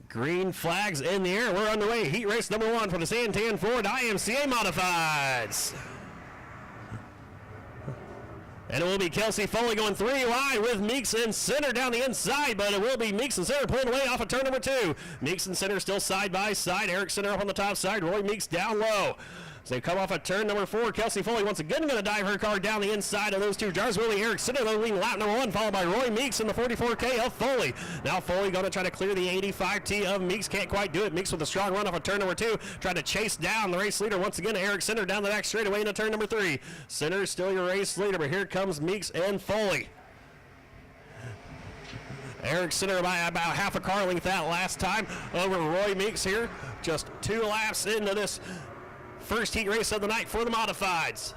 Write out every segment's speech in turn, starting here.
Green flags in the air. We're underway. Heat race number 1 for the Santan Ford IMCA Modifieds. And it will be Kelsey Foley going 3 wide with Meeks in center down the inside, but it will be Meeks in center pulling away off of turn number 2. Meeks in center still side by side. Eric Center up on the top side. Roy Meeks down low. As they come off of turn number 4, Kelsey Foley once again going to dive her car down the inside of those two jars. Will be Eric Center leading lap number 1, followed by Roy Meeks in the 44K of Foley. Now Foley going to try to clear the 85T of Meeks. Can't quite do it. Meeks with a strong run off of turn number 2. Trying to chase down the race leader once again. Eric Center down the back straightaway into turn number 3. Center still your race leader, but here comes Meeks and Foley. Eric Center by about half a car length that last time over Roy Meeks here. Just 2 laps into this first heat race of the night for the Modifieds.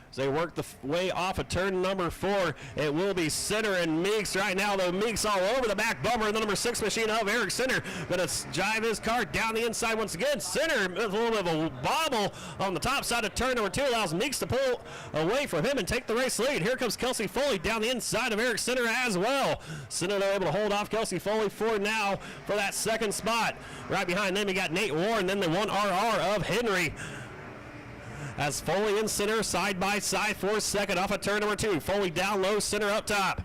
As they work the way off of turn number 4, it will be Center and Meeks right now, though Meeks all over the back bumper in the number 6 machine of Eric Center. Going to drive his car down the inside once again. Center with a little bit of a bobble on the top side of turn number 2 allows Meeks to pull away from him and take the race lead. Here comes Kelsey Foley down the inside of Eric Center as well. Center able to hold off Kelsey Foley for now for that second spot. Right behind them, you got Nate Warren, then the 1RR of Henry. As Foley and Center side by side for second off of turn number 2. Foley down low, Center up top.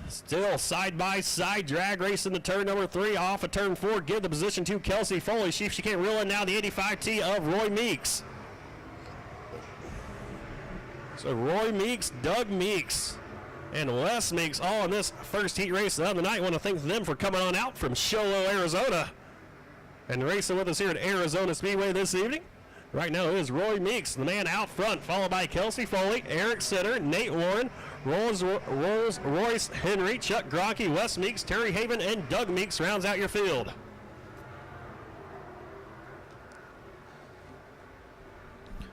Still side by side drag race into turn number 3 off of turn 4. Give the position to Kelsey Foley. See if she can't reel in now the 85T of Roy Meeks. So Roy Meeks, Doug Meeks, and Wes Meeks all in this first heat race of the night. I want to thank them for coming on out from Show Low, Arizona, and racing with us here at Arizona Speedway this evening. Right now it is Roy Meeks, the man out front, followed by Kelsey Foley, Eric Center, Nate Warren, Rolls-Royce Henry, Chuck Gronke, Wes Meeks, Terry Haven, and Doug Meeks rounds out your field.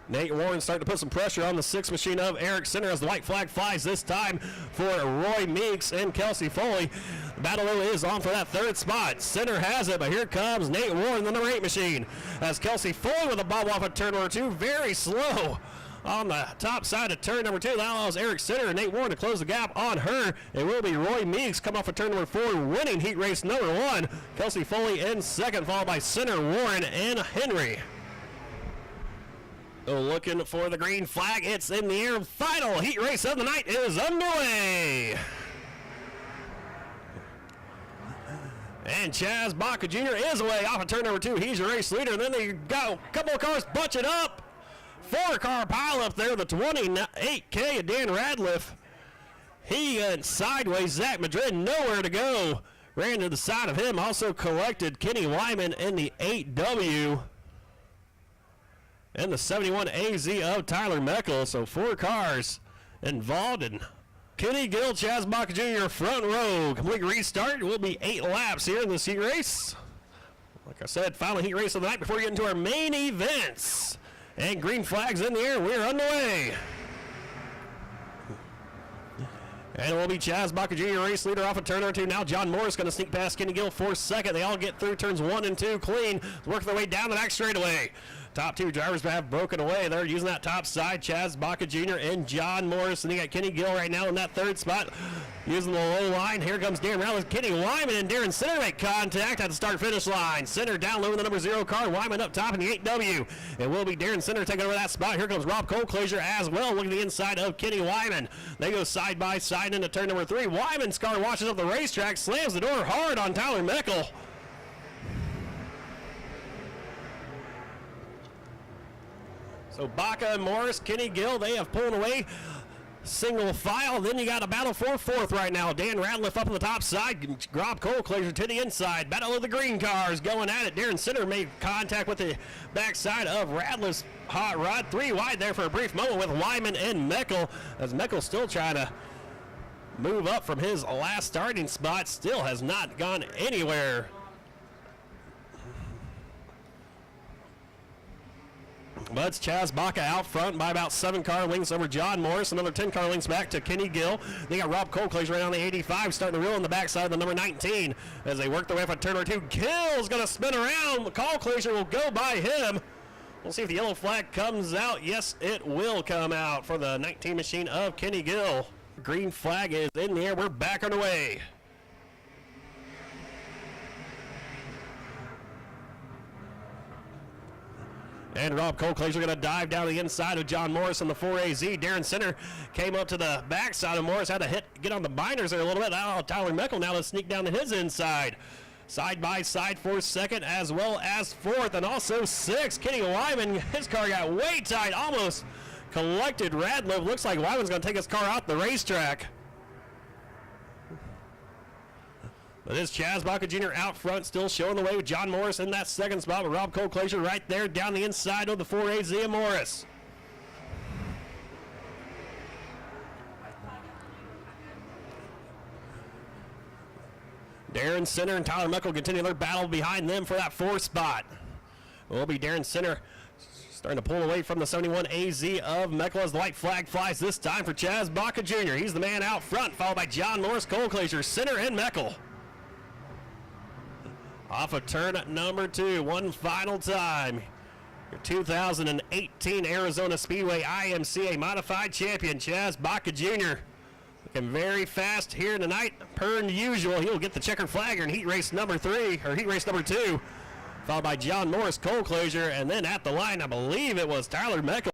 Nate Warren starting to put some pressure on the 6 machine of Eric Center as the white flag flies this time for Roy Meeks and Kelsey Foley. The battle is on for that 3rd spot. Center has it, but here comes Nate Warren, the number 8 machine, as Kelsey Foley with a bobble off of turn number 2, very slow on the top side of turn number 2. That allows Eric Center and Nate Warren to close the gap on her. It will be Roy Meeks come off of turn number 4, winning heat race number 1. Kelsey Foley in second, followed by Center, Warren, and Henry. Looking for the green flag. It's in the air. Final heat race of the night is underway. And Chaz Baca Jr. is away off of turn number 2. He's your race leader. And then they got a couple of cars bunching up. 4-car pile up there. The 28K of Dan Radliff. He went sideways. Zach Madrid nowhere to go. Ran to the side of him. Also collected Kenny Wyman in the 8W. And the 71 AZ of Tyler Meckel. So 4 cars involved in Kenny Gill, Chaz Baca Jr. front row. Complete restart. It will be 8 laps here in this heat race. Like I said, final heat race of the night before we get into our main events. And green flags in the air. We're underway. And it will be Chaz Baca Jr. race leader off of turn number 2. Now John Morris going to sneak past Kenny Gill for second. They all get through turns 1 and 2 clean. Working their way down the back straightaway. Top 2 drivers have broken away. They're using that top side. Chaz Baca Jr. and John Morris. And you got Kenny Gill right now in that 3rd spot using the low line. Here comes Darren Rowland. Kenny Wyman and Darren Center make contact at the start-finish line. Center down low in the number 0 car. Wyman up top in the 8W. It will be Darren Center taking over that spot. Here comes Rob Colclaser as well, looking at the inside of Kenny Wyman. They go side by side into turn number 3. Wyman's car washes up the racetrack, slams the door hard on Tyler Meckel. So Baca and Morris, Kenny Gill, they have pulled away single file. Then you got a battle for 4th right now. Dan Radliff up on the top side. Rob Colclaser to the inside. Battle of the green cars going at it. Darren Center made contact with the backside of Radliff's hot rod. 3 wide there for a brief moment with Wyman and Meckel. As Meckel still trying to move up from his last starting spot. Still has not gone anywhere. But it's Chaz Baca out front by about 7 car lengths over John Morris. Another 10 car lengths back to Kenny Gill. They got Rob Colclaser right on the 85, starting to reel on the backside of the number 19 as they work their way for turn number 2. Gill's going to spin around. Colclaser will go by him. We'll see if the yellow flag comes out. Yes, it will come out for the 19 machine of Kenny Gill. Green flag is in the air. We're back underway. And Rob Colclaser going to dive down the inside of John Morris on the 4AZ. Darren Center came up to the backside of Morris, had to get on the binders there a little bit. Oh, Tyler Meckel now to sneak down to his inside. Side by side for second as well as fourth and also sixth. Kenny Wyman, his car got way tight, almost collected Radliff. Looks like Wyman's going to take his car out the racetrack. But it's Chaz Baca Jr. out front, still showing the way with John Morris in that second spot, with Rob Colclaser right there down the inside of the 4AZ of Morris. Darren Center and Tyler Meckel continue their battle behind them for that fourth spot. It will be Darren Center starting to pull away from the 71 AZ of Meckel as the white flag flies this time for Chaz Baca Jr. He's the man out front, followed by John Morris, Colclaser, Center, and Meckel. Off of turn number 2, one final time. Your 2018 Arizona Speedway IMCA Modified Champion, Chaz Baca Jr. Looking very fast here tonight. Per usual, he'll get the checkered flag in heat race number 3, or heat race number 2, followed by John Morris, Colclaser, and then at the line, I believe it was Tyler Meckel.